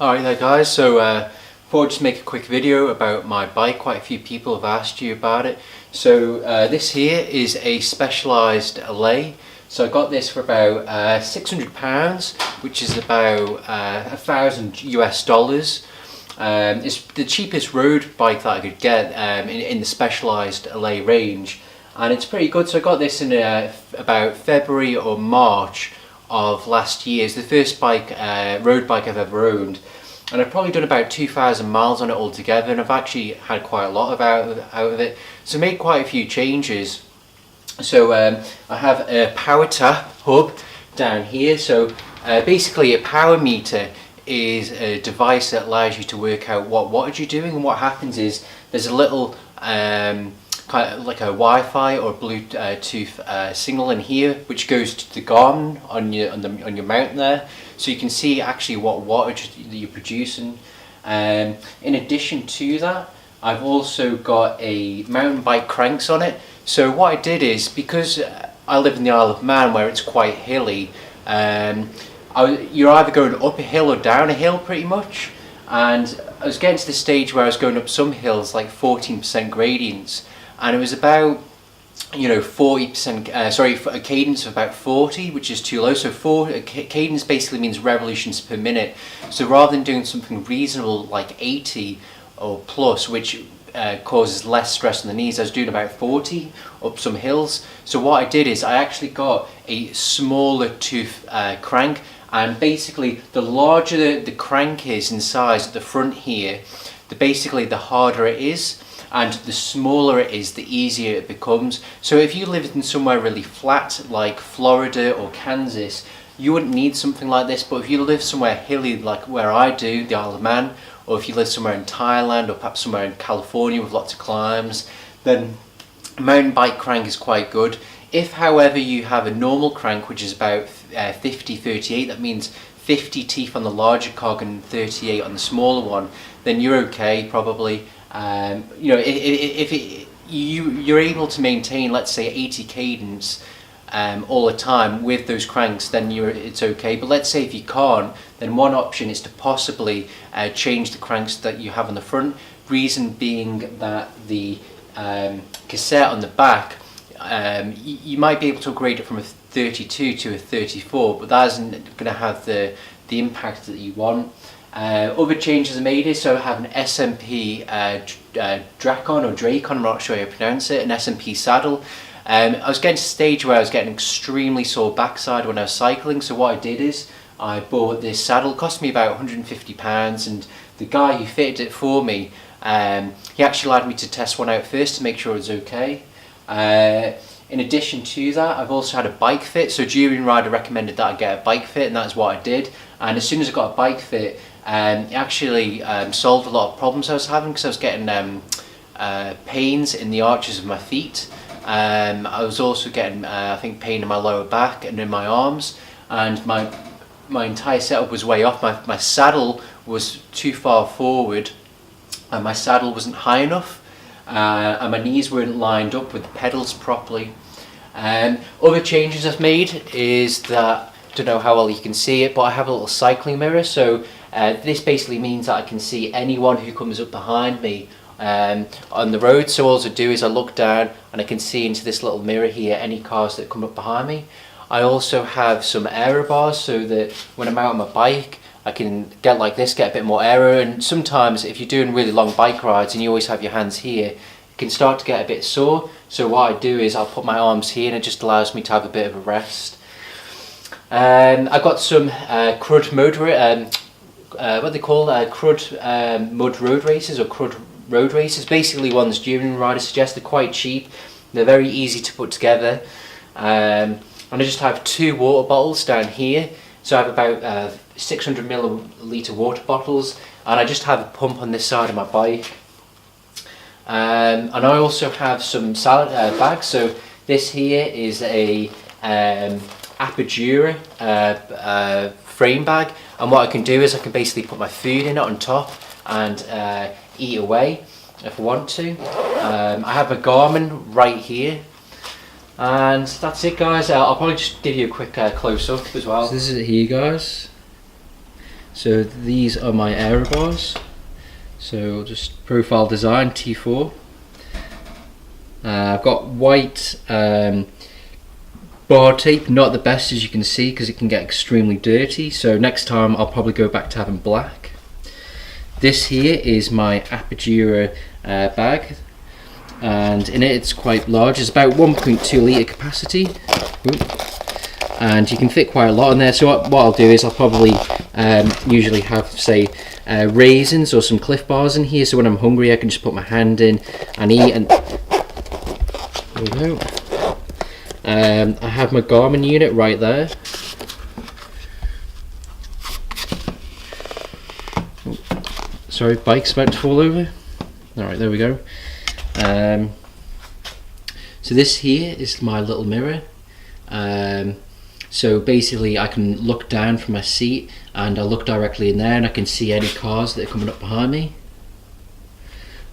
Alright there guys, so thought I'd just make a quick video about my bike. Quite a few people have asked you about it. So this here is a specialised lay. So I got this for about £600, which is about $1,000 US. It's the cheapest road bike that I could get in the specialised lay range, and it's pretty good. So I got this in about February or March of last year. It's the first bike, road bike I've ever owned, and I've probably done about 2,000 miles on it altogether, and I've actually had quite a lot out of it. So I made quite a few changes. So I have a power tap hub down here. So basically a power meter is a device that allows you to work out what wattage you're doing, and what happens is there's a little kind of like a Wi-Fi or Bluetooth signal in here, which goes to the Garmin on your mount there, so you can see actually what wattage that you're producing. In addition to that, I've also got a mountain bike cranks on it. So what I did is, because I live in the Isle of Man where it's quite hilly, you're either going up a hill or down a hill pretty much, and I was getting to the stage where I was going up some hills like 14% gradients, and it was about 40%, sorry, a cadence of about 40, which is too low. So cadence basically means revolutions per minute. So rather than doing something reasonable like 80 or plus, which causes less stress on the knees, I was doing about 40 up some hills. So what I did is I actually got a smaller tooth crank, and basically the larger the crank is in size at the front here, the harder it is, and the smaller it is, the easier it becomes. So if you lived in somewhere really flat like Florida or Kansas, you wouldn't need something like this. But if you live somewhere hilly like where I do, the Isle of Man, or if you live somewhere in Thailand or perhaps somewhere in California with lots of climbs, then a mountain bike crank is quite good. If however you have a normal crank, which is about 50-38, that means 50 teeth on the larger cog and 38 on the smaller one, then you're okay probably. If you're able to maintain, let's say, 80 cadence all the time with those cranks, then it's okay. But let's say if you can't, then one option is to possibly change the cranks that you have on the front. Reason being that the cassette on the back, you might be able to upgrade it from a 32 to a 34, but that isn't going to have the impact that you want. Other changes I made is, so I have an SMP Dracon, I'm not sure how you pronounce it, an SMP saddle. I was getting to a stage where I was getting extremely sore backside when I was cycling, so what I did is I bought this saddle. It cost me about £150, and the guy who fitted it for me, he actually allowed me to test one out first to make sure it was okay. In addition to that, I've also had a bike fit. So during ride I recommended that I get a bike fit, and that's what I did. And as soon as I got a bike fit, it actually solved a lot of problems I was having, because I was getting pains in the arches of my feet. I was also getting I think pain in my lower back and in my arms, and my entire setup was way off. My saddle was too far forward, and my saddle wasn't high enough, and my knees weren't lined up with the pedals properly. Other changes I've made is that, I don't know how well you can see it, but I have a little cycling mirror. So this basically means that I can see anyone who comes up behind me on the road. So all I do is I look down and I can see into this little mirror here any cars that come up behind me. I also have some aero bars, so that when I'm out on my bike I can get like this, get a bit more aero. And sometimes if you're doing really long bike rides and you always have your hands here, it can start to get a bit sore. So what I do is I'll put my arms here, and it just allows me to have a bit of a rest. I've got some crud mud, what they call crud mud road races, or crud road races. Basically ones during ride I suggest. They're quite cheap, they're very easy to put together, and I just have 2 water bottles down here. So I have about 600 milliliter water bottles, and I just have a pump on this side of my bike. And I also have some salad bags. So this here is a Apertura frame bag, and what I can do is I can basically put my food in it on top and eat away if I want to. I have a Garmin right here, and that's it guys. I'll probably just give you a quick close-up as well. So this is it here guys. So these are my aero bars. So just profile design T4. I've got white bar tape, not the best as you can see because it can get extremely dirty, so next time I'll probably go back to having black. This here is my Apogera bag, and in it it's quite large. It's about 1.2 litre capacity. And you can fit quite a lot in there, so what I'll do is I'll probably usually have, say, raisins or some Cliff Bars in here, so when I'm hungry I can just put my hand in and eat. And there we go. I have my Garmin unit right there. Sorry, bike's about to fall over. Alright, there we go. So this here is my little mirror. So basically I can look down from my seat and I look directly in there and I can see any cars that are coming up behind me.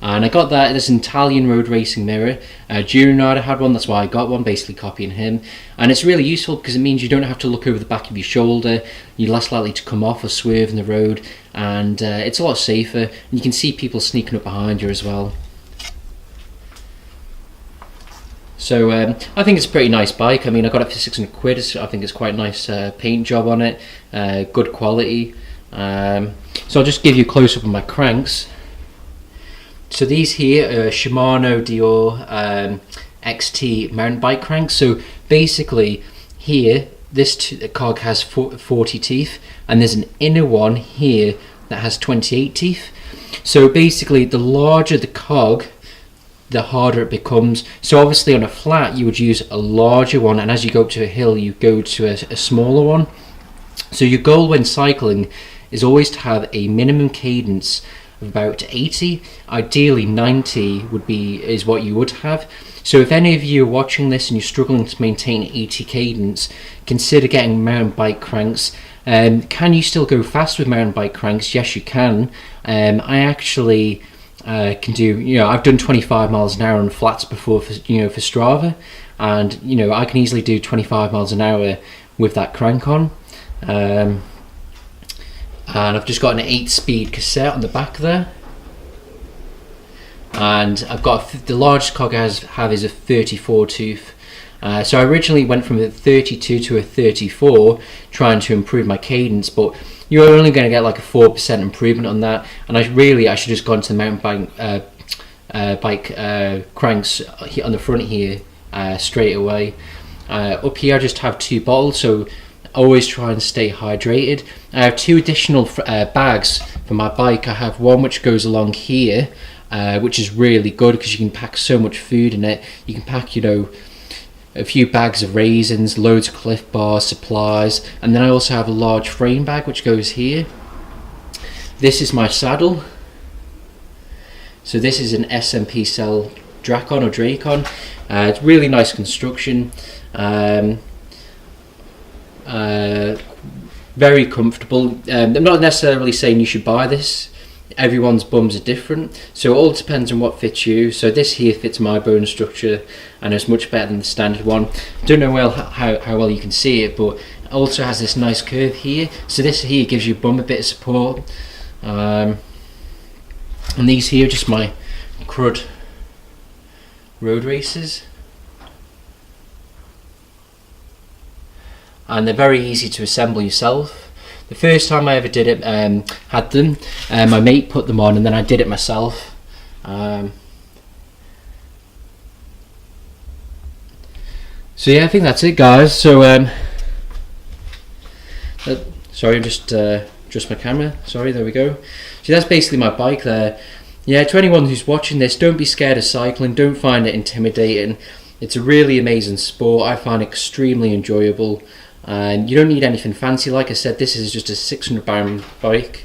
And I got that, this Italian road racing mirror. Gironada had one, that's why I got one, basically copying him. And it's really useful because it means you don't have to look over the back of your shoulder, you're less likely to come off or swerve in the road, and it's a lot safer. And you can see people sneaking up behind you as well. So I think it's a pretty nice bike. I mean, I got it for 600 quid. I think it's quite a nice paint job on it, good quality. So I'll just give you a close up on my cranks. So these here are Shimano Dior XT mountain bike cranks. So basically here, this cog has 40 teeth, and there's an inner one here that has 28 teeth. So basically the larger the cog, the harder it becomes. So obviously on a flat you would use a larger one, and as you go up to a hill you go to a smaller one. So your goal when cycling is always to have a minimum cadence of about 80, ideally 90 is what you would have. So if any of you are watching this and you're struggling to maintain 80 cadence, consider getting mountain bike cranks. Can you still go fast with mountain bike cranks? Yes, you can. I actually can do, I've done 25 miles an hour on flats before for Strava, and I can easily do 25 miles an hour with that crank on. And I've just got an 8-speed cassette on the back there, and I've got the largest cog I have is a 34 tooth. So I originally went from a 32 to a 34 trying to improve my cadence, but you're only going to get like a 4% improvement on that, and I should just gone to the mountain bike cranks on the front here straight away. Up here I just have 2 bottles, so always try and stay hydrated. I have 2 additional bags for my bike. I have one which goes along here, which is really good because you can pack so much food in it. You can pack, a few bags of raisins, loads of Cliff Bars, supplies, and then I also have a large frame bag which goes here. This is my saddle. So this is an SMP Cell Dracon or Dracon. It's really nice construction. Very comfortable. I'm not necessarily saying you should buy this. Everyone's bums are different, so it all depends on what fits you. So this here fits my bone structure and it's much better than the standard one. Don't know how well you can see it, but it also has this nice curve here. So this here gives your bum a bit of support. And these here are just my crud road races. And they're very easy to assemble yourself. The first time I ever did it, had them, my mate put them on, and then I did it myself. So yeah, I think that's it, guys. So sorry, just my camera. Sorry, there we go. So that's basically my bike there. Yeah, to anyone who's watching this, don't be scared of cycling. Don't find it intimidating. It's a really amazing sport. I find it extremely enjoyable. And you don't need anything fancy. Like I said, this is just a 600-pound bike.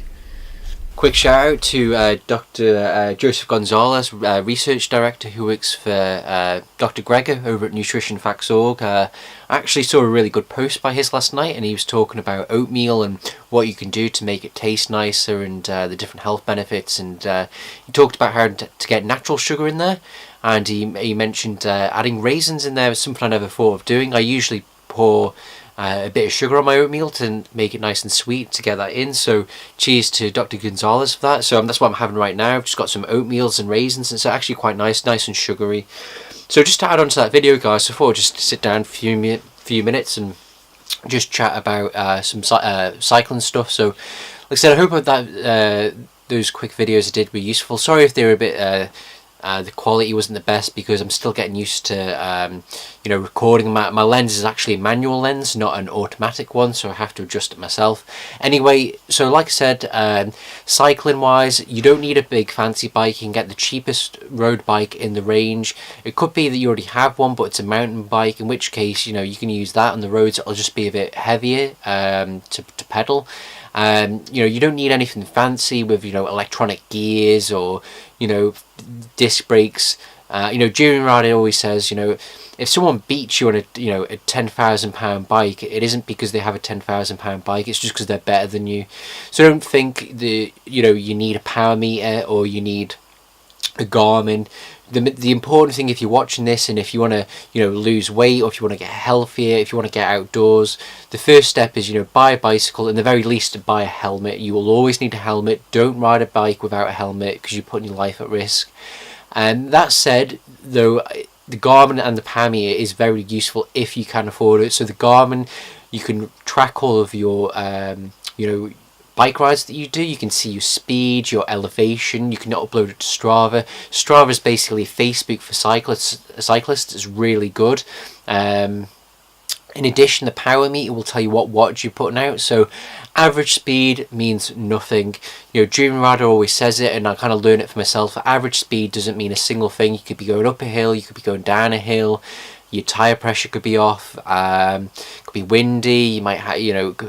Quick shout out to Dr. Joseph Gonzalez, Research Director who works for Dr. Gregor over at nutritionfacts.org. I actually saw a really good post by his last night, and he was talking about oatmeal and what you can do to make it taste nicer and the different health benefits. And he talked about how to get natural sugar in there, and he mentioned adding raisins in there was something I never thought of doing. I usually pour a bit of sugar on my oatmeal to make it nice and sweet to get that in. So cheers to Dr. Gonzalez for that. So that's what I'm having right now. I've just got some oatmeals and raisins, and it's actually quite nice and sugary. So just to add on to that video, guys, before just sit down for a few minutes and just chat about some cycling stuff. So like I said, I hope that those quick videos I did were useful. Sorry if they were a bit the quality wasn't the best, because I'm still getting used to recording. My lens is actually a manual lens, not an automatic one, so I have to adjust it myself. Anyway, so like I said, cycling wise, you don't need a big fancy bike. You can get the cheapest road bike in the range. It could be that you already have one, but it's a mountain bike, in which case you can use that on the roads. It'll just be a bit heavier to pedal. You don't need anything fancy with electronic gears or disc brakes. Julian Ryder always says, if someone beats you on a £10,000 bike, it isn't because they have a £10,000 bike. It's just because they're better than you. So don't think that you need a power meter or you need a Garmin. The important thing, if you're watching this and if you want to lose weight, or if you want to get healthier, if you want to get outdoors, the first step is buy a bicycle, and the very least buy a helmet. You will always need a helmet. Don't ride a bike without a helmet, because you're putting your life at risk. And that said, though, the Garmin and the power meter is very useful if you can afford it. So the Garmin, you can track all of your bike rides that you do. You can see your speed, your elevation. You can upload it to Strava. Strava is basically Facebook for cyclists. It's really good. In addition, the power meter will tell you what wattage you're putting out. So average speed means nothing. Julian Ryder always says it, and I kind of learned it for myself. Average speed doesn't mean a single thing. You could be going up a hill, you could be going down a hill. Your tyre pressure could be off, could be windy, you might have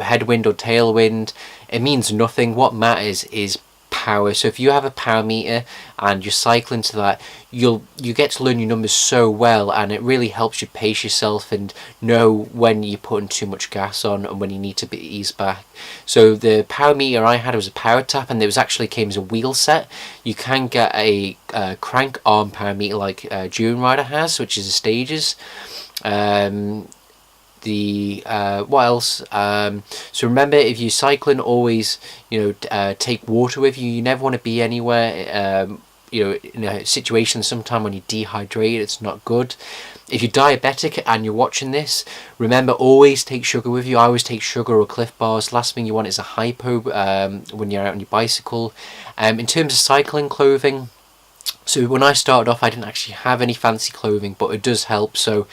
headwind or tailwind. It means nothing. What matters is power. So if you have a power meter and you're cycling to that, you get to learn your numbers so well, and it really helps you pace yourself and know when you're putting too much gas on and when you need to be eased back. So the power meter I had was a power tap, and it actually came as a wheel set. You can get a crank arm power meter like Julian Ryder has, which is the Stages. What else? So remember, if you're cycling, always take water with you. You never want to be anywhere in a situation sometime when you dehydrate. It's not good. If you're diabetic and you're watching this, remember, always take sugar with you. I always take sugar or Cliff Bars. Last thing you want is a hypo when you're out on your bicycle. In terms of cycling clothing, so when I started off, I didn't actually have any fancy clothing, but it does help. So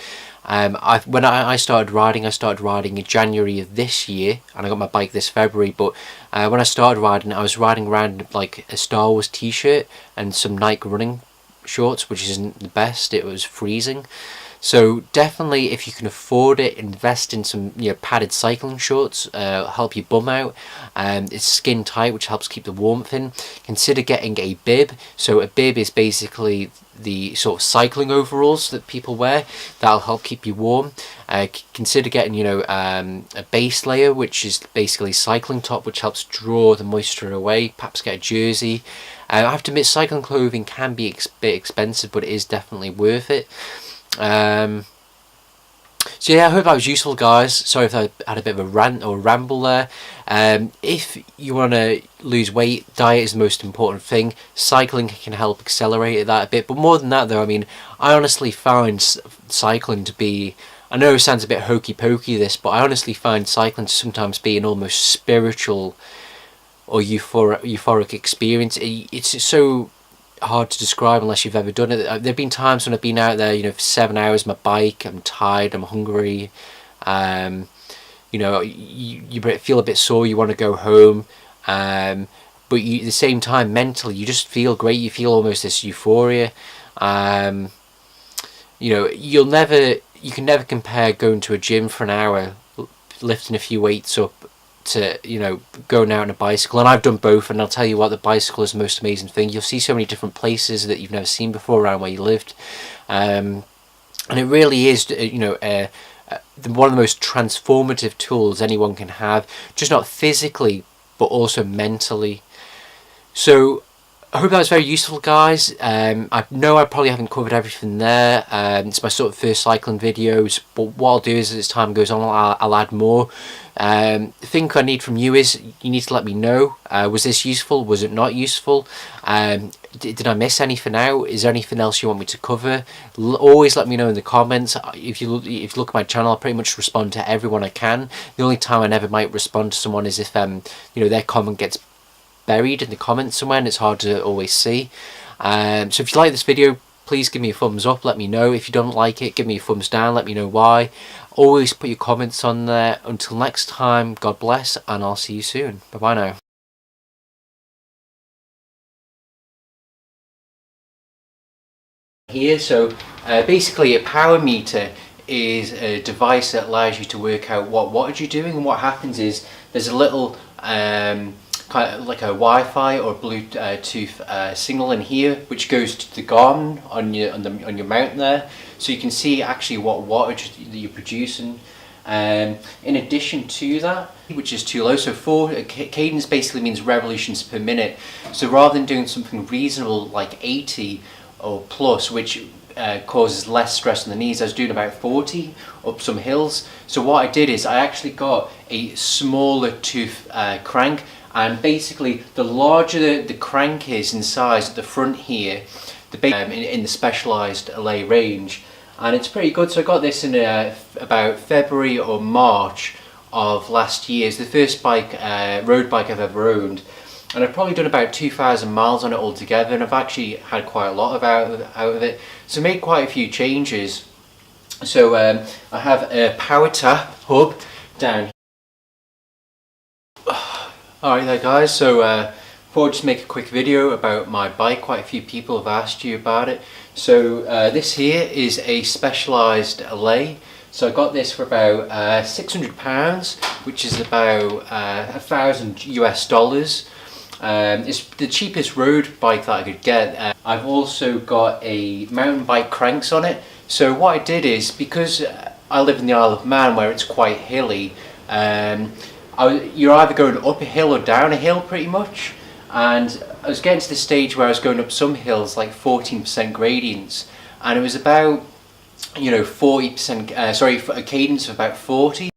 when I started riding in January of this year, and I got my bike this February. But when I started riding, I was riding around like a Star Wars t-shirt and some Nike running shorts, which isn't the best. It was freezing. So definitely, if you can afford it, invest in some padded cycling shorts. Help your bum out. It's skin tight, which helps keep the warmth in. Consider getting a bib. So a bib is basically the sort of cycling overalls that people wear. That'll help keep you warm. Consider getting a base layer, which is basically cycling top, which helps draw the moisture away. Perhaps get a jersey. I have to admit, cycling clothing can be a bit expensive, but it is definitely worth it. So yeah, I hope that was useful, guys. Sorry if I had a bit of a rant or ramble there. If you want to lose weight, diet is the most important thing. Cycling can help accelerate that a bit. But more than that, though, I honestly find cycling to be... I know it sounds a bit hokey-pokey, this, but I honestly find cycling to sometimes be an almost spiritual or euphoric experience. It's so hard to describe unless you've ever done it. There have been times when I've been out there, for 7 hours on my bike. I'm tired, I'm hungry. You feel a bit sore. You want to go home, but at the same time, mentally, you just feel great. You feel almost this euphoria. You can never compare going to a gym for an hour, lifting a few weights up, to going out on a bicycle. And I've done both, and I'll tell you what, the bicycle is the most amazing thing. You'll see so many different places that you've never seen before around where you lived, and it really is one of the most transformative tools anyone can have, just not physically but also mentally. So I hope that was very useful, guys. I know I probably haven't covered everything there. It's my sort of first cycling videos, but what I'll do is as time goes on, I'll add more. The thing I need from you is you need to let me know, was this useful, was it not useful, did I miss anything out, is there anything else you want me to cover? Always let me know in the comments. If you look at my channel, I pretty much respond to everyone I can. The only time I never might respond to someone is if their comment gets buried in the comments somewhere and it's hard to always see. So if you like this video, please give me a thumbs up, let me know. If you don't like it, give me a thumbs down, let me know why. Always put your comments on there. Until next time, God bless, and I'll see you soon. Bye bye now. Here, so basically a power meter is a device that allows you to work out what wattage you're doing, and what happens is there's a little kind of like a Wi-Fi or Bluetooth signal in here, which goes to the Garmin on your mount there, so you can see actually what wattage that you're producing. In addition to that, which is too low, so cadence basically means revolutions per minute. So rather than doing something reasonable like 80 or plus, which causes less stress on the knees, I was doing about 40 up some hills. So what I did is I actually got a smaller tooth crank, and basically the larger the crank is in size at the front here, in the specialized Allay range, and it's pretty good. So I got this in about February or March of last year. It's the first road bike I've ever owned, and I've probably done about 2,000 miles on it altogether, and I've actually had quite a lot out of it. So made quite a few changes. So I have a power tap hub down here. Alright there guys, so thought I'd just make a quick video about my bike. Quite a few people have asked you about it. So this here is a specialised Allay. So I got this for about £600, which is about $1,000 US. It's the cheapest road bike that I could get. I've also got a mountain bike cranks on it. So what I did is, because I live in the Isle of Man where it's quite hilly, you're either going up a hill or down a hill pretty much, and I was getting to the stage where I was going up some hills like 14% gradients, and it was about 40%, sorry, a cadence of about 40.